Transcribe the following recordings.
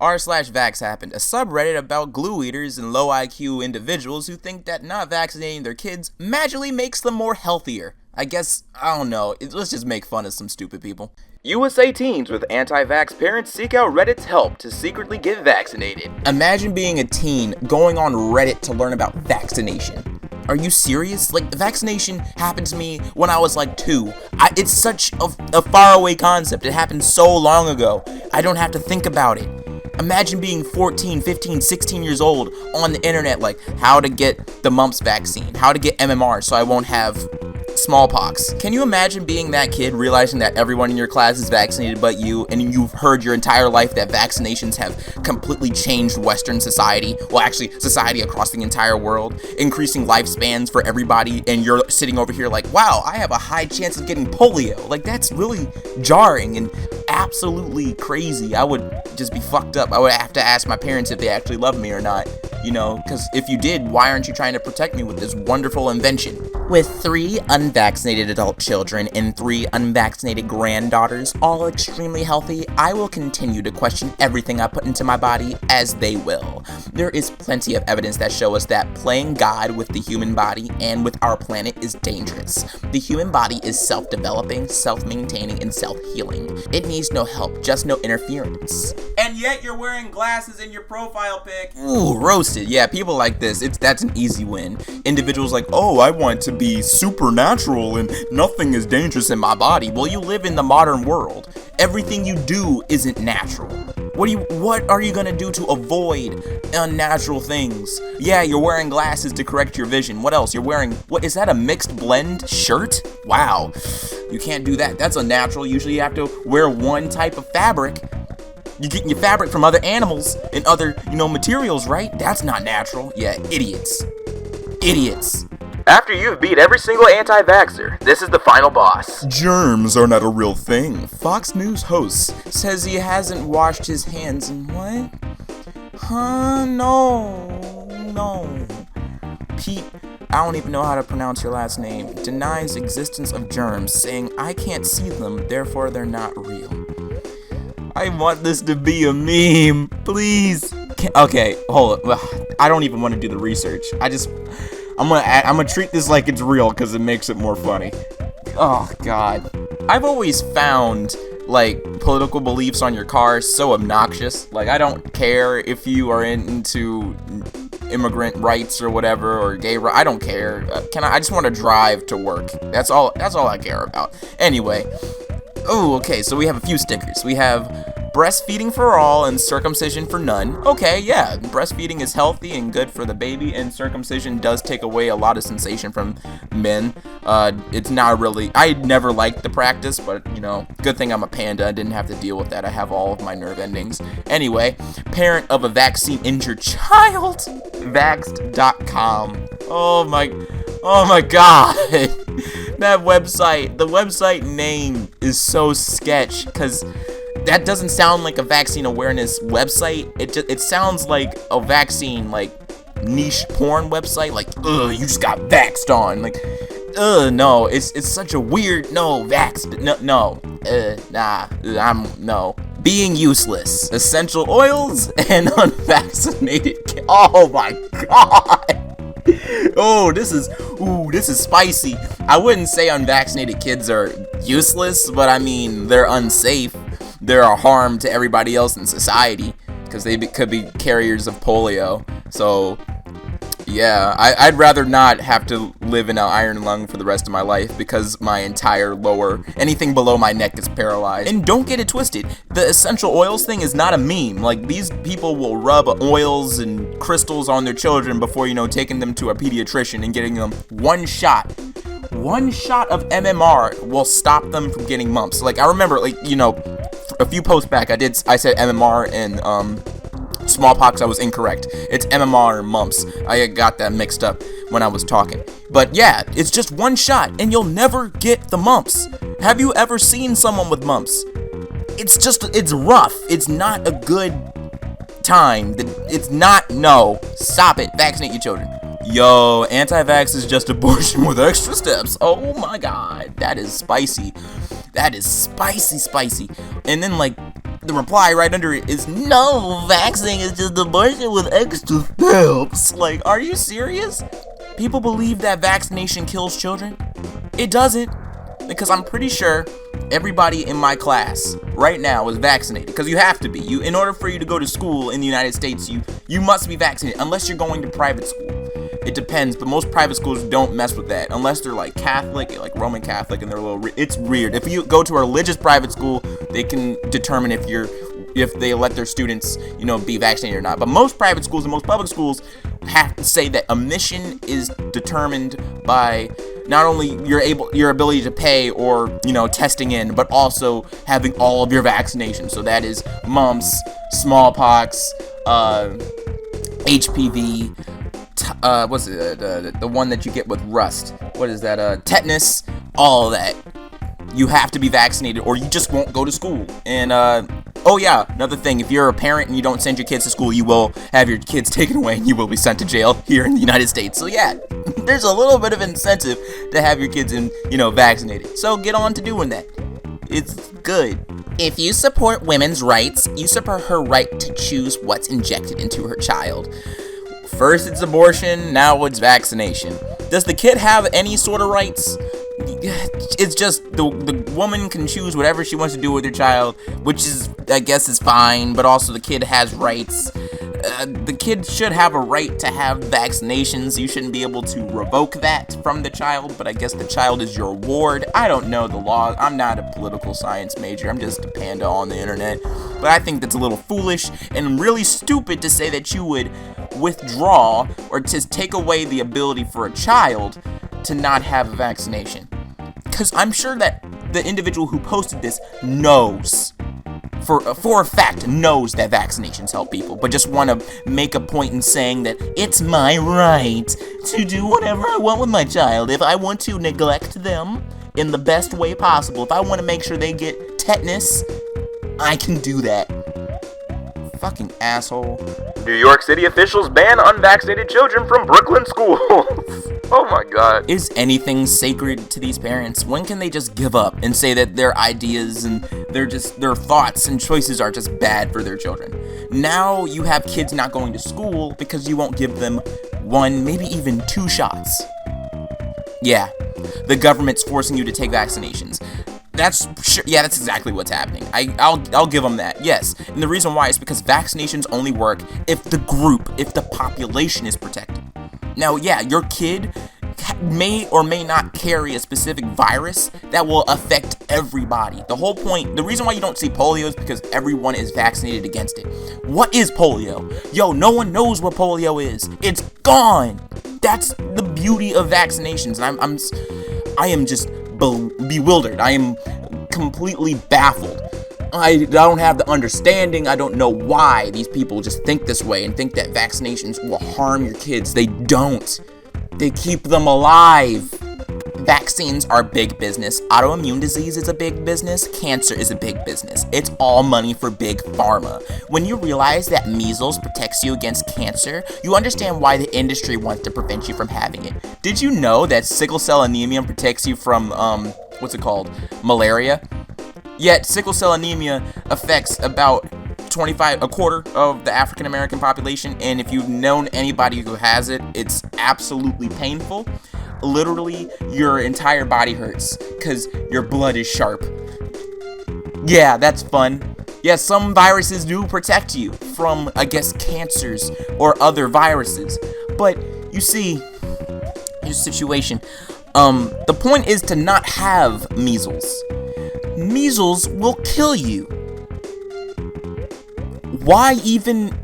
r/Vaxxhappened, a subreddit about glue eaters and low IQ individuals who think that not vaccinating their kids magically makes them more healthier. I guess, I don't know, let's just make fun of some stupid people. USA teens with anti-vax parents seek out Reddit's help to secretly get vaccinated. Imagine being a teen going on Reddit to learn about vaccination. Are you serious? Like, vaccination happened to me when I was like 2. It's such a faraway concept. It happened so long ago. I don't have to think about it. Imagine being 14, 15, 16 years old on the internet, like how to get the mumps vaccine, how to get MMR so I won't have smallpox. Can you imagine being that kid, realizing that everyone in your class is vaccinated but you, and you've heard your entire life that vaccinations have completely changed Western society, well actually society across the entire world, increasing lifespans for everybody, and you're sitting over here like, wow, I have a high chance of getting polio. Like, that's really jarring and absolutely crazy. I would just be fucked up. I would have to ask my parents if they actually love me or not, you know, because if you did, why aren't you trying to protect me with this wonderful invention? With 3 unvaccinated adult children and 3 unvaccinated granddaughters, all extremely healthy, I will continue to question everything I put into my body, as they will. There is plenty of evidence that show us that playing God with the human body and with our planet is dangerous. The human body is self-developing, self-maintaining, and self-healing. It needs no help, just no interference. And yet you're wearing glasses in your profile pic. Ooh, roasted. Yeah, people like this, that's an easy win. Individuals like, oh, I want to be supernatural and nothing is dangerous in my body. Well, you live in the modern world. Everything you do isn't natural. What are you gonna do to avoid unnatural things? Yeah, you're wearing glasses to correct your vision. What else? You're wearing, what is that, a mixed blend shirt? Wow, you can't do that. That's unnatural. Usually you have to wear one type of fabric. You're getting your fabric from other animals and other, materials, right? That's not natural. Yeah, idiots. Idiots. After you've beat every single anti-vaxxer, this is the final boss. Germs are not a real thing. Fox News host says he hasn't washed his hands in what? Huh? No. Pete, I don't even know how to pronounce your last name, denies existence of germs, saying, I can't see them, therefore they're not real. I want this to be a meme, please. Okay, hold up. I don't even want to do the research. I'm gonna treat this like it's real because it makes it more funny. Oh God, I've always found like political beliefs on your car so obnoxious. Like, I don't care if you are into immigrant rights or whatever, or gay rights. I don't care. I just want to drive to work. That's all I care about. Anyway. Oh, okay, so we have a few stickers. We have breastfeeding for all and circumcision for none. Okay, yeah, breastfeeding is healthy and good for the baby, and circumcision does take away a lot of sensation from men. It's not really, I never liked the practice, but, good thing I'm a panda. I didn't have to deal with that. I have all of my nerve endings. Anyway, parent of a vaccine-injured child, Vaxxed.com. Oh my God. That website, the website name is so sketch, because that doesn't sound like a vaccine awareness website. It sounds like a vaccine, like, niche porn website, like, you just got vaxxed on, like, no, it's such a weird, no, vaxxed, no. Being useless, essential oils, and unvaccinated oh my God. Oh, this is spicy. I wouldn't say unvaccinated kids are useless, but I mean, they're unsafe. They're a harm to everybody else in society because they could be carriers of polio. So, yeah, I'd rather not have to live in an iron lung for the rest of my life because my entire anything below my neck is paralyzed. And don't get it twisted, the essential oils thing is not a meme. Like, these people will rub oils and crystals on their children before, taking them to a pediatrician and getting them one shot of MMR will stop them from getting mumps. Like, I remember, a few posts back, I said MMR and, smallpox. I was incorrect. It's MMR and mumps. I got that mixed up when I was talking. But yeah, it's just one shot and you'll never get the mumps. Have you ever seen someone with mumps? It's rough. It's not a good time. No. Stop it. Vaccinate your children. Yo, anti-vax is just abortion with extra steps. Oh my God. That is spicy. That is spicy. And then, the reply right under it is, no, vaccine is just abortion with extra steps. Like, are you serious? People believe that vaccination kills children? It doesn't, because I'm pretty sure everybody in my class right now is vaccinated, because you have to be. In order for you to go to school in the United States, you must be vaccinated, unless you're going to private school. It depends, but most private schools don't mess with that, unless they're like Catholic, like Roman Catholic, and they're a little, it's weird. If you go to a religious private school, they can determine if they let their students, be vaccinated or not. But most private schools and most public schools have to say that admission is determined by not only your ability to pay or, testing in, but also having all of your vaccinations. So that is mumps, smallpox, HPV, what's it, the one that you get with rust? What is that? Tetanus, all of that. You have to be vaccinated or you just won't go to school. And, oh yeah, another thing, if you're a parent and you don't send your kids to school, you will have your kids taken away and you will be sent to jail here in the United States. So yeah, there's a little bit of incentive to have your kids vaccinated. So get on to doing that. It's good. If you support women's rights, you support her right to choose what's injected into her child. First it's abortion, now it's vaccination. Does the kid have any sort of rights? It's just the woman can choose whatever she wants to do with her child, which is, I guess, is fine, but also the kid has rights. The kid should have a right to have vaccinations. You shouldn't be able to revoke that from the child, but I guess the child is your ward. I don't know the law. I'm not a political science major. I'm just a panda on the internet. But I think that's a little foolish and really stupid to say that you would withdraw or to take away the ability for a child to not have a vaccination. Because I'm sure that the individual who posted this knows, for a fact, knows that vaccinations help people, but just want to make a point in saying that it's my right to do whatever I want with my child. If I want to neglect them in the best way possible, if I want to make sure they get tetanus, I can do that. Fucking asshole. New York City officials ban unvaccinated children from Brooklyn schools. Oh my god. Is anything sacred to these parents? When can they just give up and say that their ideas and their thoughts and choices are just bad for their children? Now you have kids not going to school because you won't give them 1, maybe even 2 shots. Yeah, the government's forcing you to take vaccinations. That's exactly what's happening. I'll give them that, yes. And the reason why is because vaccinations only work if the population is protected. Now, yeah, your kid may or may not carry a specific virus that will affect everybody. The whole point, the reason why you don't see polio is because everyone is vaccinated against it. What is polio? Yo, no one knows what polio is. It's gone. That's the beauty of vaccinations. I am just bewildered. I am completely baffled. I don't have the understanding. I don't know why these people just think this way and think that vaccinations will harm your kids. They don't. They keep them alive. Vaccines are big business. Autoimmune disease is a big business. Cancer is a big business. It's all money for big pharma. When you realize that measles protects you against cancer, you understand why the industry wants to prevent you from having it. Did you know that sickle cell anemia protects you from, malaria? Yet sickle cell anemia affects about a quarter of the African American population, and if you've known anybody who has it, it's absolutely painful. Literally, your entire body hurts because your blood is sharp. Yeah, that's fun. Yeah, some viruses do protect you from, I guess, cancers or other viruses. But you see, your situation. The point is to not have measles. Measles will kill you. Why even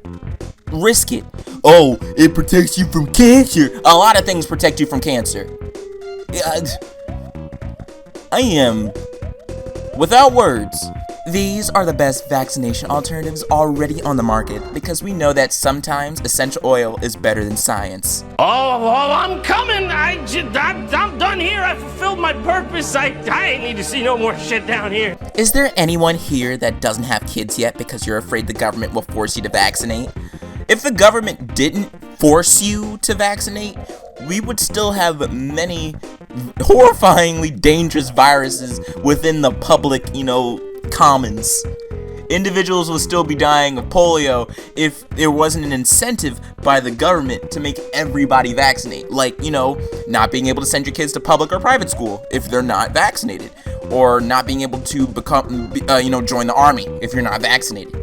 risk it? Oh, it protects you from cancer. A lot of things protect you from cancer. I am without words. These are the best vaccination alternatives already on the market because we know that sometimes essential oil is better than science. Oh, I'm coming. I'm done here. I fulfilled my purpose. I ain't need to see no more shit down here. Is there anyone here that doesn't have kids yet because you're afraid the government will force you to vaccinate? If the government didn't force you to vaccinate, we would still have many horrifyingly dangerous viruses within the public, commons. Individuals will still be dying of polio if there wasn't an incentive by the government to make everybody vaccinate. Like, you know, not being able to send your kids to public or private school if they're not vaccinated, or not being able to join the army if you're not vaccinated.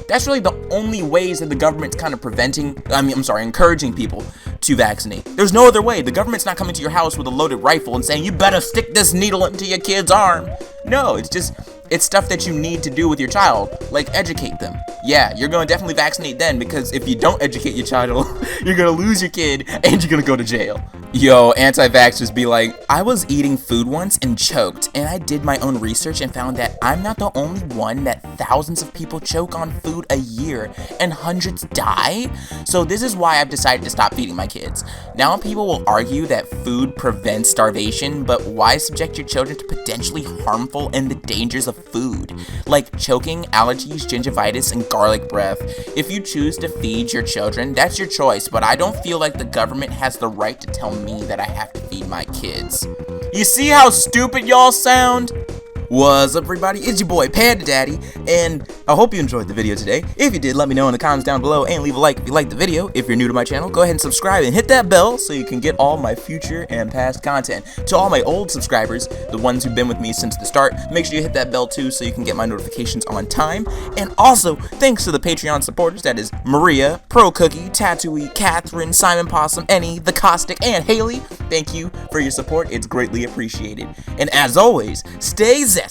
That's really the only ways that the government's kind of encouraging people to vaccinate. There's no other way. The government's not coming to your house with a loaded rifle and saying, you better stick this needle into your kid's arm. No, it's stuff that you need to do with your child, like educate them. Yeah, you're gonna definitely vaccinate then, because if you don't educate your child, you're gonna lose your kid and you're gonna go to jail. Yo, anti-vaxxers be like, I was eating food once and choked, and I did my own research and found that I'm not the only one that thousands of people choke on food a year and hundreds die. So this is why I've decided to stop feeding my kids. Now people will argue that food prevents starvation, but why subject your children to potentially harmful and the dangers of food, like choking, allergies, gingivitis, and garlic breath? If you choose to feed your children, that's your choice, but I don't feel like the government has the right to tell me that I have to feed my kids. You see how stupid y'all sound? What's up, everybody? It's your boy Panda Daddy, and I hope you enjoyed the video today. If you did, let me know in the comments down below, and leave a like if you liked the video. If you're new to my channel, go ahead and subscribe and hit that bell so you can get all my future and past content. To all my old subscribers, the ones who've been with me since the start, make sure you hit that bell too so you can get my notifications on time. And also, thanks to the Patreon supporters, that is Maria, Pro Cookie, Tatooine, Catherine, Simon Possum, Ennie, The Caustic, and Haley. Thank you for your support. It's greatly appreciated. And as always, stay zesty.